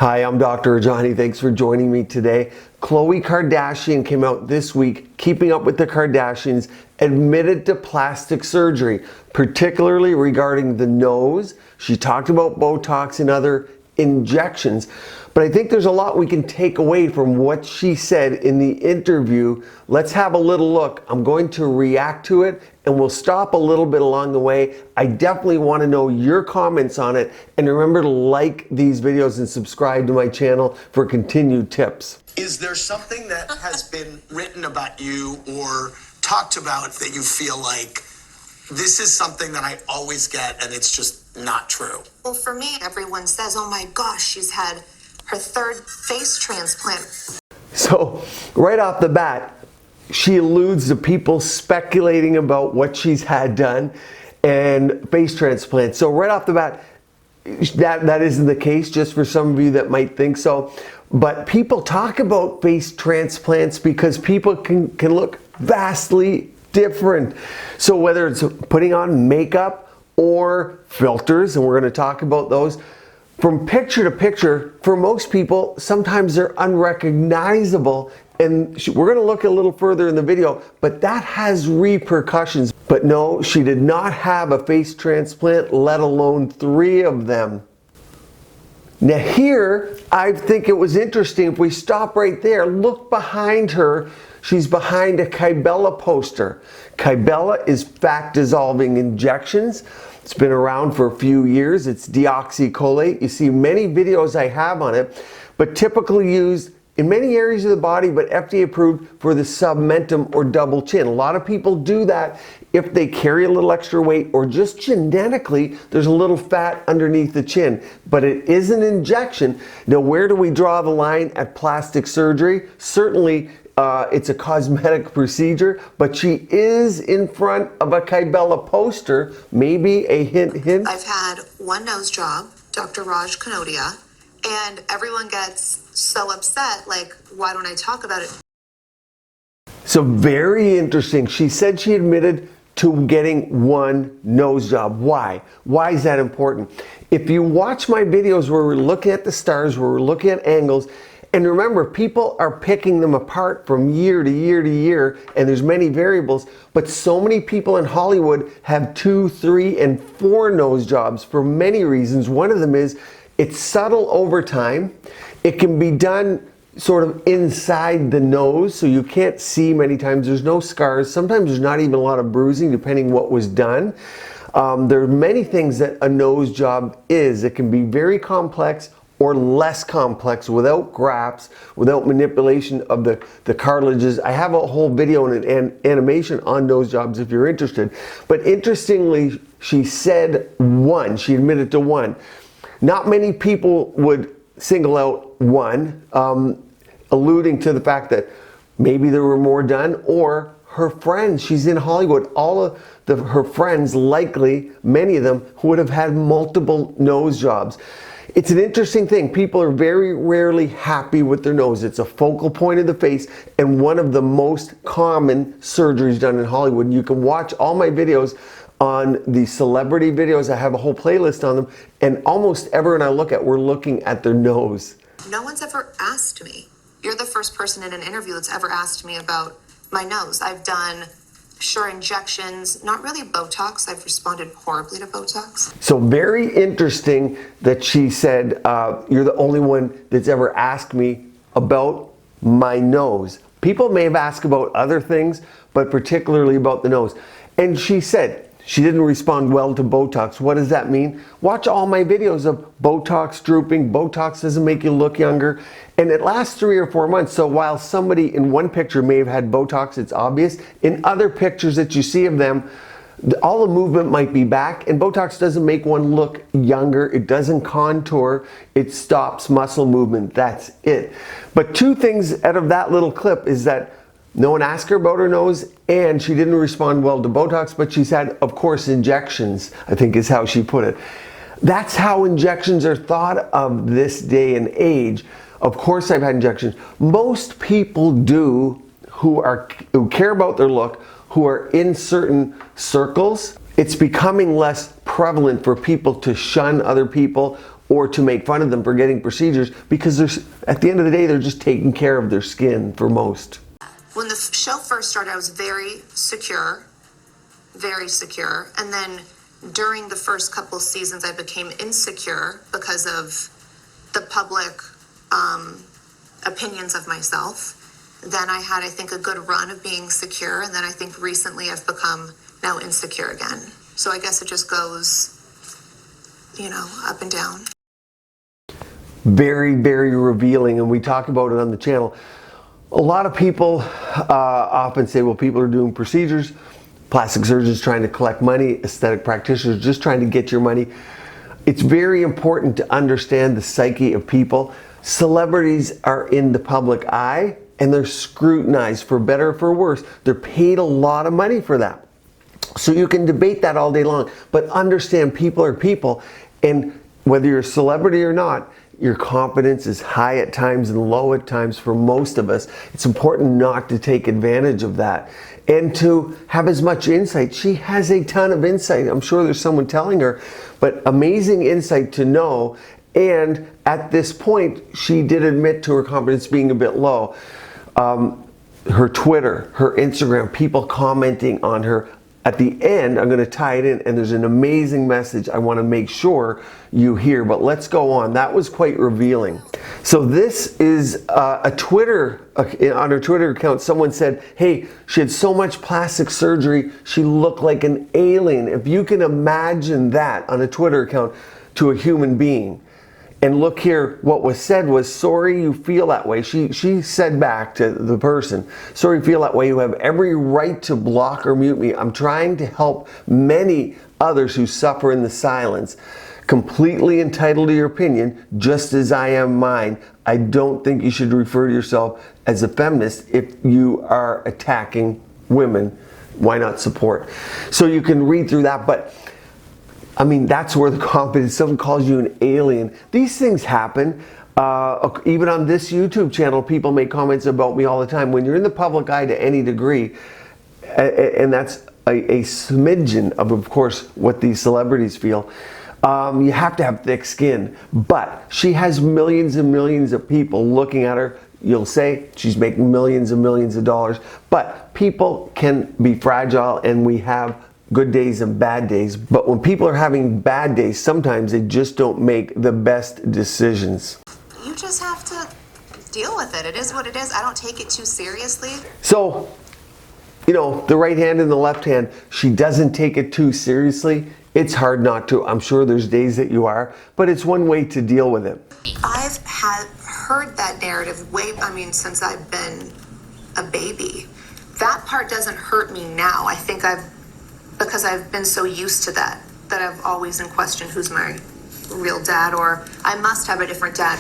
Hi, I'm Dr. Ajani. Thanks for joining me today. Khloe Kardashian came out this week, Keeping Up with the Kardashians, admitted to plastic surgery, particularly regarding the nose. She talked about Botox and other injections, but I think there's a lot we can take away from what she said in the interview. Let's have a little look. I'm going to react to it and we'll stop a little bit along the way. I definitely want to know your comments on it, and remember to like these videos and subscribe to my channel for continued tips. Is there something that has been written about you or talked about that you feel like this is something that I always get and it's just not true? Well, for me, everyone says, oh my gosh, she's had her third face transplant. So right off the bat, she alludes to people speculating about what she's had done and face transplants. So right off the bat, that isn't the case, just for some of you that might think so. But people talk about face transplants because people can look vastly different. So whether it's putting on makeup or filters, and we're going to talk about those, from picture to picture, for most people, sometimes they're unrecognizable. And we're going to look a little further in the video, but that has repercussions. But no, she did not have a face transplant, let alone 3 of them. Now here, I think it was interesting, if we stop right there, look behind her. She's behind a Kybella poster. Kybella is fat-dissolving injections. It's been around for a few years. It's deoxycholate. You see many videos I have on it, but typically used in many areas of the body, but FDA approved for the submentum or double chin. A lot of people do that if they carry a little extra weight or just genetically there's a little fat underneath the chin, but it is an injection. Now, where do we draw the line at plastic surgery? Certainly it's a cosmetic procedure, but she is in front of a Kybella poster. Maybe a hint. I've had one nose job, Dr. Raj Kanodia, and everyone gets so upset, like, why don't I talk about it? So very interesting. She said she admitted to getting one nose job. Why? Why is that important? If you watch my videos where we're looking at the stars, where we're looking at angles, and remember, people are picking them apart from year to year to year, and there's many variables, but so many people in Hollywood have 2, 3, and 4 nose jobs for many reasons. One of them is it's subtle over time. It can be done sort of inside the nose, so you can't see many times. There's no scars. Sometimes there's not even a lot of bruising, depending what was done. There are many things that a nose job is. It can be very complex or less complex without grafts, without manipulation of the cartilages. I have a whole video and an animation on nose jobs if you're interested. But interestingly, she said 1. She admitted to 1. Not many people would single out 1, alluding to the fact that maybe there were more done, or her friends. She's in Hollywood. All of her friends, likely, many of them, would have had multiple nose jobs. It's an interesting thing. People are very rarely happy with their nose. It's a focal point of the face and one of the most common surgeries done in Hollywood. And you can watch all my videos on the celebrity videos. I have a whole playlist on them, and almost everyone I look at, we're looking at their nose. No one's ever asked me. You're the first person in an interview that's ever asked me about my nose. I've done injections, not really Botox. I've responded horribly to Botox. So very interesting that she said, you're the only one that's ever asked me about my nose. People may have asked about other things, but particularly about the nose. And she said she didn't respond well to Botox. What does that mean? Watch all my videos of Botox drooping. Botox doesn't make you look younger. And it lasts 3 or 4 months. So while somebody in one picture may have had Botox, it's obvious. In other pictures that you see of them, all the movement might be back, and Botox doesn't make one look younger. It doesn't contour. It stops muscle movement. That's it. But 2 things out of that little clip is that no one asked her about her nose, and she didn't respond well to Botox, but she's had, of course, injections, I think is how she put it. That's how injections are thought of this day and age. Of course, I've had injections. Most people do who care about their look, who are in certain circles. It's becoming less prevalent for people to shun other people or to make fun of them for getting procedures, because at the end of the day, they're just taking care of their skin for most. When the show first started, I was very secure. And then during the first couple seasons, I became insecure because of the public opinions of myself. Then I had, I think, a good run of being secure. And then I think recently I've become now insecure again. So I guess it just goes, up and down. Very, very revealing. And we talk about it on the channel. A lot of people often say, well, people are doing procedures, plastic surgeons trying to collect money, aesthetic practitioners just trying to get your money. It's very important to understand the psyche of people. Celebrities are in the public eye and they're scrutinized, for better or for worse. They're paid a lot of money for that. So you can debate that all day long, but understand people are people, and whether you're a celebrity or not, your confidence is high at times and low at times for most of us. It's important not to take advantage of that and to have as much insight. She has a ton of insight. I'm sure there's someone telling her, but amazing insight to know. And at this point, she did admit to her confidence being a bit low. Her Twitter, her Instagram, people commenting on her. At the end, I'm going to tie it in, and there's an amazing message I want to make sure you hear, but let's go on. That was quite revealing. So this is a Twitter, on her Twitter account, someone said, hey, she had so much plastic surgery, she looked like an alien. If you can imagine that on a Twitter account to a human being. And look here, what was said was, sorry you feel that way. She said back to the person, sorry you feel that way. You have every right to block or mute me. I'm trying to help many others who suffer in the silence. Completely entitled to your opinion, just as I am mine. I don't think you should refer to yourself as a feminist if you are attacking women. Why not support? So you can read through that, but I mean, that's where the confidence, someone calls you an alien. These things happen. Even on this YouTube channel, people make comments about me all the time. When you're in the public eye to any degree, and that's a smidgen of course, what these celebrities feel, you have to have thick skin. But she has millions and millions of people looking at her. You'll say she's making millions and millions of dollars. But people can be fragile, and we have good days and bad days. But when people are having bad days, sometimes they just don't make the best decisions. You just have to deal with it. It is what it is. I don't take it too seriously. So, the right hand and the left hand, she doesn't take it too seriously. It's hard not to. I'm sure there's days that you are, but it's one way to deal with it. I've heard that narrative since I've been a baby. That part doesn't hurt me now. I think because I've been so used to that I've always in question who's my real dad, or I must have a different dad.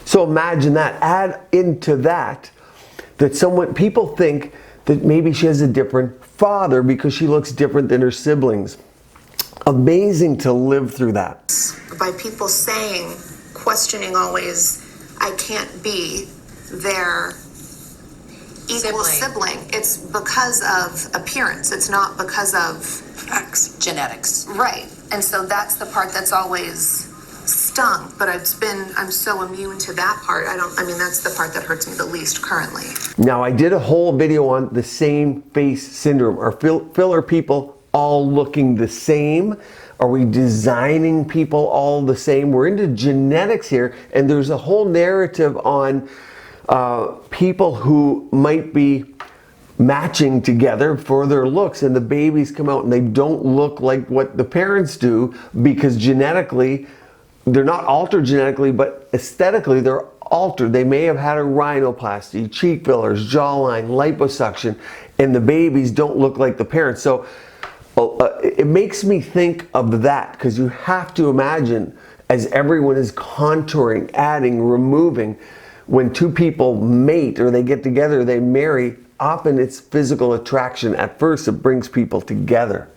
So imagine that. Add into that people think that maybe she has a different father because she looks different than her siblings. Amazing to live through that. By people questioning always, I can't be their equal sibling. It's because of appearance. It's not because of genetics. Right. And so that's the part that's always stung, but I'm so immune to that part. That's the part that hurts me the least currently. Now, I did a whole video on the same face syndrome. Are filler people all looking the same? Are we designing people all the same? We're into genetics here, and there's a whole narrative on people who might be matching together for their looks, and the babies come out and they don't look like what the parents do because genetically, they're not altered genetically, but aesthetically they're altered. They may have had a rhinoplasty, cheek fillers, jawline, liposuction, and the babies don't look like the parents. So it makes me think of that, because you have to imagine, as everyone is contouring, adding, removing, when two people mate or they get together, they marry, often it's physical attraction. At first, it brings people together.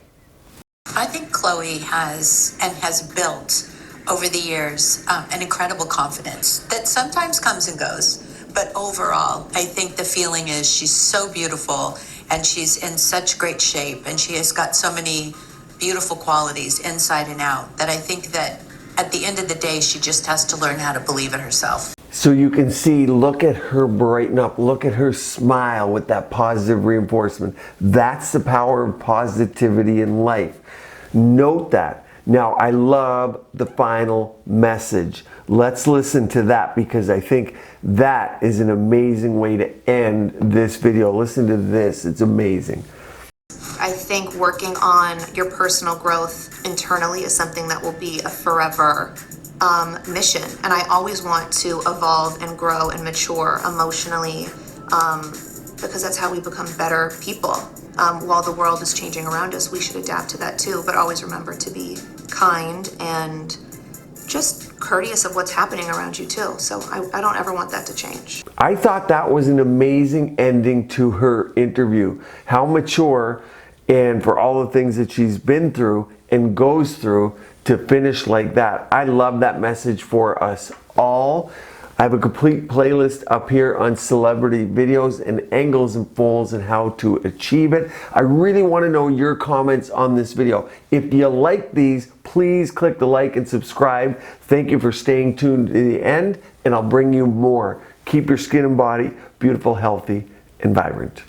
I think Chloe has built over the years an incredible confidence that sometimes comes and goes. But overall, I think the feeling is she's so beautiful and she's in such great shape and she has got so many beautiful qualities inside and out that I think that at the end of the day, she just has to learn how to believe in herself. So you can see, look at her brighten up, look at her smile with that positive reinforcement. That's the power of positivity in life. Note that. Now, I love the final message. Let's listen to that because I think that is an amazing way to end this video. Listen to this, it's amazing. I think working on your personal growth internally is something that will be a forever mission. And I always want to evolve and grow and mature emotionally because that's how we become better people. While the world is changing around us, we should adapt to that too, but always remember to be kind and just courteous of what's happening around you too. So I don't ever want that to change. I thought that was an amazing ending to her interview. How mature, and for all the things that she's been through and goes through to finish like that. I love that message for us all. I have a complete playlist up here on celebrity videos and angles and folds and how to achieve it. I really want to know your comments on this video. If you like these, please click the like and subscribe. Thank you for staying tuned to the end, and I'll bring you more. Keep your skin and body beautiful, healthy, and vibrant.